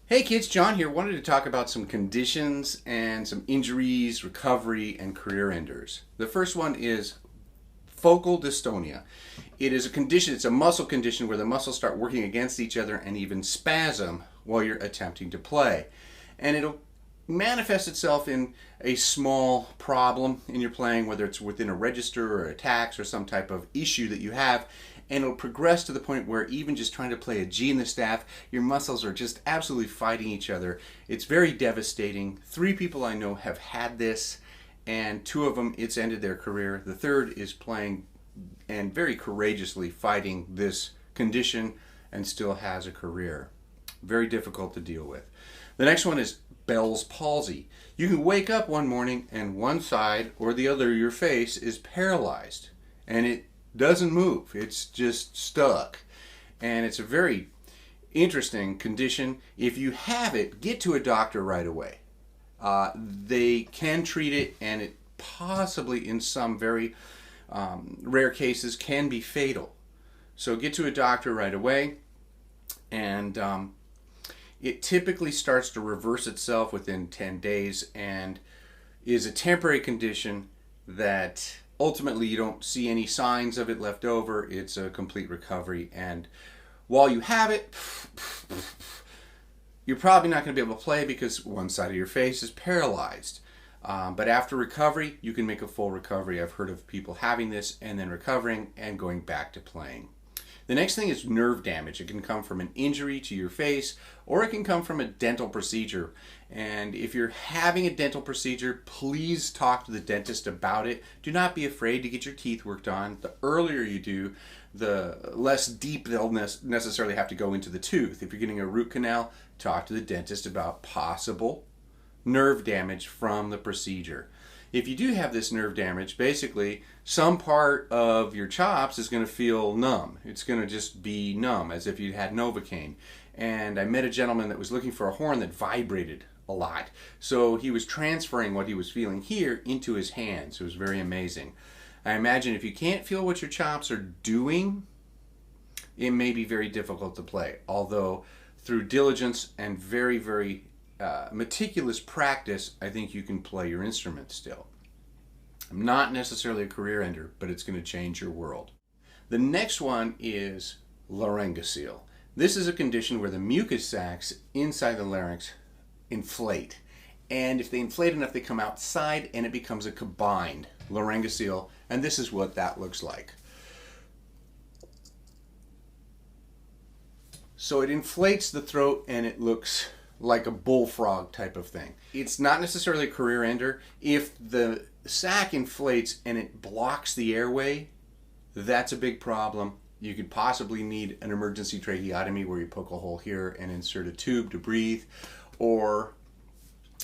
Hey kids, John here. Wanted to talk about some conditions and some injuries, recovery, and career enders. The first one is focal dystonia. It is a condition, it's a muscle condition where the muscles start working against each other and even spasm while you're attempting to play. And it'll manifest itself in a small problem in your playing, whether it's within a register or a tax or some type of issue that you have, and it'll progress to the point where even just trying to play a G in the staff, your muscles are just absolutely fighting each other. It's very devastating. 3 people I know have had this, and 2 of them, it's ended their career. The third is playing and very courageously fighting this condition and still has a career. Very difficult to deal with. The next one is Bell's palsy. You can wake up one morning and one side or the other of your face is paralyzed and it doesn't move. It's just stuck. And it's a very interesting condition. If you have it, get to a doctor right away. They can treat it, and it possibly in some very rare cases can be fatal. So get to a doctor right away, and it typically starts to reverse itself within 10 days and is a temporary condition that ultimately you don't see any signs of it left over. It's a complete recovery, and while you have it, you're probably not going to be able to play because one side of your face is paralyzed. But after recovery, you can make a full recovery. I've heard of people having this and then recovering and going back to playing. The next thing is nerve damage. It can come from an injury to your face, or it can come from a dental procedure. And if you're having a dental procedure, please talk to the dentist about it. Do not be afraid to get your teeth worked on. The earlier you do, the less deep they'll necessarily have to go into the tooth. If you're getting a root canal, talk to the dentist about possible nerve damage from the procedure. If you do have this nerve damage, basically some part of your chops is going to feel numb. It's going to just be numb, as if you had Novocaine. And I met a gentleman that was looking for a horn that vibrated a lot. So he was transferring what he was feeling here into his hands. It was very amazing. I imagine if you can't feel what your chops are doing, it may be very difficult to play. Although through diligence and very meticulous practice, I think you can play your instrument still. Not necessarily a career ender, but it's going to change your world. The next one is laryngocele. This is a condition where the mucus sacs inside the larynx inflate. And if they inflate enough, they come outside and it becomes a combined laryngocele. And this is what that looks like. So it inflates the throat and it looks like a bullfrog type of thing. It's not necessarily a career ender. If the sac inflates and it blocks the airway, that's a big problem. You could possibly need an emergency tracheotomy where you poke a hole here and insert a tube to breathe. Or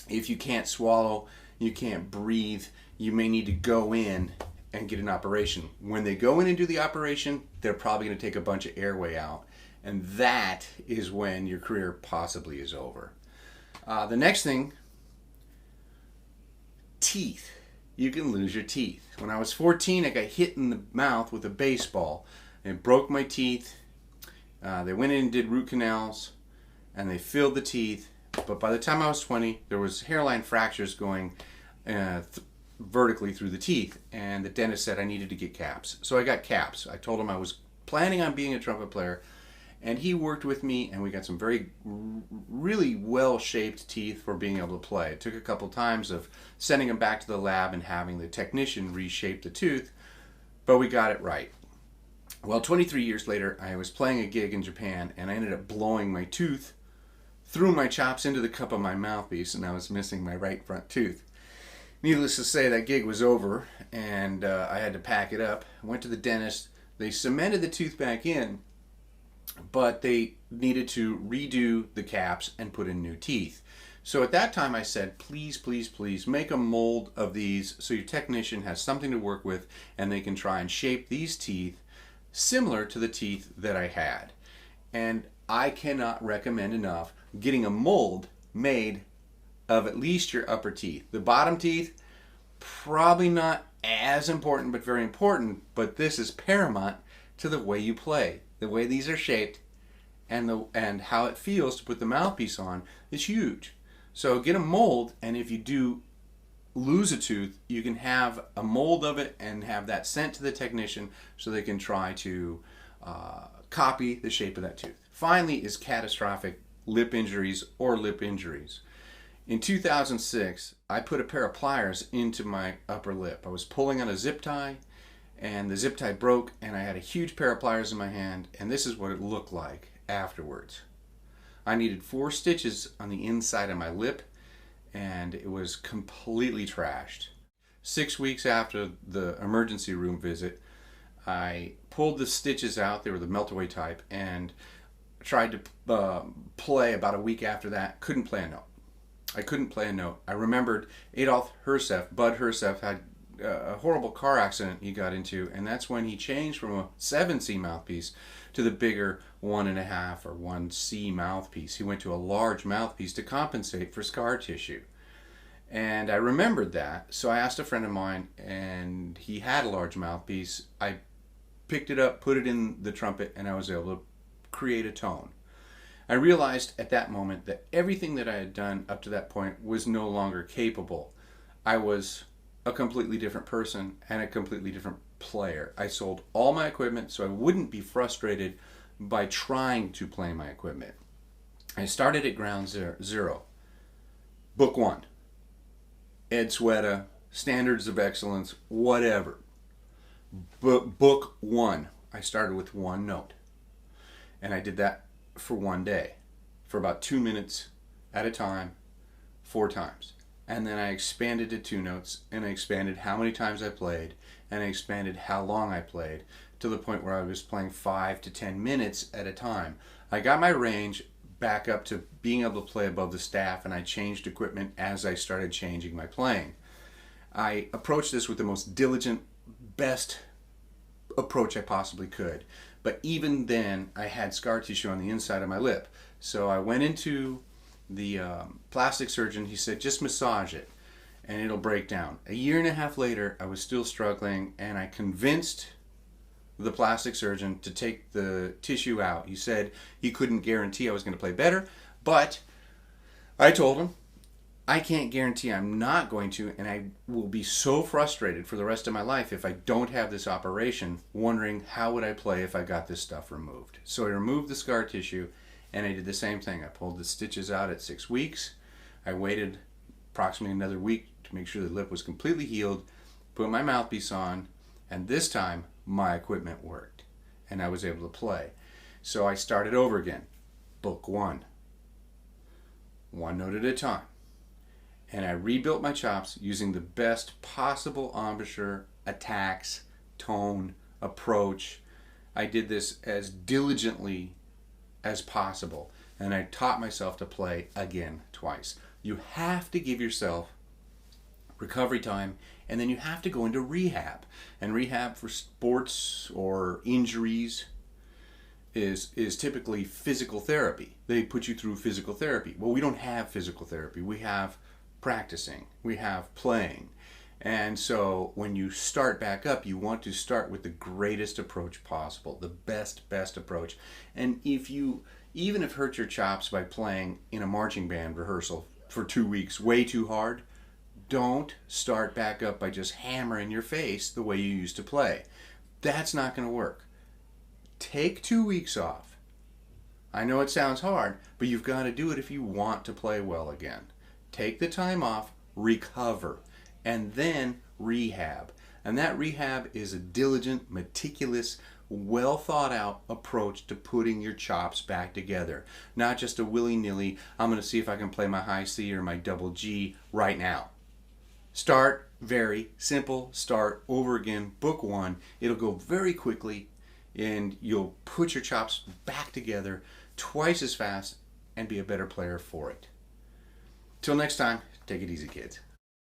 if you can't swallow, you can't breathe, you may need to go in and get an operation. When they go in and do the operation, they're probably going to take a bunch of airway out. And that is when your career possibly is over. The next thing, teeth. You can lose your teeth. When I was 14, I got hit in the mouth with a baseball. It broke my teeth. They went in and did root canals, and they filled the teeth. But by the time I was 20, there was hairline fractures going vertically through the teeth. And the dentist said I needed to get caps. So I got caps. I told him I was planning on being a trumpet player. And he worked with me, and we got some really well-shaped teeth for being able to play. It took a couple times of sending them back to the lab and having the technician reshape the tooth, but we got it right. Well, 23 years later, I was playing a gig in Japan, and I ended up blowing my tooth through my chops into the cup of my mouthpiece, and I was missing my right front tooth. Needless to say, that gig was over, and I had to pack it up. I went to the dentist. They cemented the tooth back in, but they needed to redo the caps and put in new teeth. So at that time I said, please, please, please make a mold of these so your technician has something to work with and they can try and shape these teeth similar to the teeth that I had. And I cannot recommend enough getting a mold made of at least your upper teeth. The bottom teeth, probably not as important, but very important, but this is paramount to the way you play. The way these are shaped and how it feels to put the mouthpiece on is huge. So get a mold, and if you do lose a tooth, you can have a mold of it and have that sent to the technician so they can try to copy the shape of that tooth. Finally is catastrophic lip injuries or lip injuries. In 2006, I put a pair of pliers into my upper lip. I was pulling on a zip tie, and the zip tie broke, and I had a huge pair of pliers in my hand, and this is what it looked like afterwards. I needed 4 stitches on the inside of my lip, and it was completely trashed. 6 weeks after the emergency room visit, I pulled the stitches out. They were the melt-away type, and tried to play about a week after that. Couldn't play a note. I couldn't play a note. I remembered Adolf Herseth, Bud Herseth, had a horrible car accident he got into, and that's when he changed from a 7C mouthpiece to the bigger 1.5 or 1C mouthpiece. He went to a large mouthpiece to compensate for scar tissue. And I remembered that, so I asked a friend of mine, and he had a large mouthpiece. I picked it up, put it in the Trumpet, and I was able to create a tone. I realized at that moment that everything that I had done up to that point was no longer capable. I was a completely different person and a completely different player. I sold all my equipment so I wouldn't be frustrated by trying to play my equipment. I started at ground zero. Book 1. Ed Sweta, Standards of Excellence, whatever. Book 1. I started with 1 note. And I did that for 1 day, for about 2 minutes at a time, 4 times. And then I expanded to 2 notes, and I expanded how many times I played, and I expanded how long I played, to the point where I was playing 5 to 10 minutes at a time. I got my range back up to being able to play above the staff, and I changed equipment as I started changing my playing. I approached this with the most diligent, best approach I possibly could. But even then, I had scar tissue on the inside of my lip. So I went into the plastic surgeon. He said, just massage it and it'll break down. A year and a half later, I was still struggling, and I convinced the plastic surgeon to take the tissue out. He said he couldn't guarantee I was going to play better, but I told him, I can't guarantee I'm not going to, and I will be so frustrated for the rest of my life if I don't have this operation, wondering how would I play if I got this stuff removed. So I removed the scar tissue, and I did the same thing. I pulled the stitches out at 6 weeks. I waited approximately another week to make sure the lip was completely healed, put my mouthpiece on, and this time my equipment worked, and I was able to play. So I started over again. Book 1. 1 note at a time. And I rebuilt my chops using the best possible embouchure, attacks, tone, approach. I did this as diligently as possible, and I taught myself to play again twice. You have to give yourself recovery time, and then you have to go into rehab. And rehab for sports or injuries is typically physical therapy. They put you through physical therapy. Well, we don't have physical therapy. We have practicing, we have playing. And so when you start back up, you want to start with the greatest approach possible, the best approach. And if you even have hurt your chops by playing in a marching band rehearsal for 2 weeks way too hard, don't start back up by just hammering your face the way you used to play. That's not going to work. Take 2 weeks off. I know it sounds hard, but you've got to do it if you want to play well again. Take the time off, recover, and then rehab. And that rehab is a diligent, meticulous, well thought out approach to putting your chops back together. Not just a willy-nilly, I'm going to see if I can play my high C or my double G right now. Start very simple, start over again, book 1. It'll go very quickly, and you'll put your chops back together twice as fast and be a better player for it. Till next time, take it easy, kids.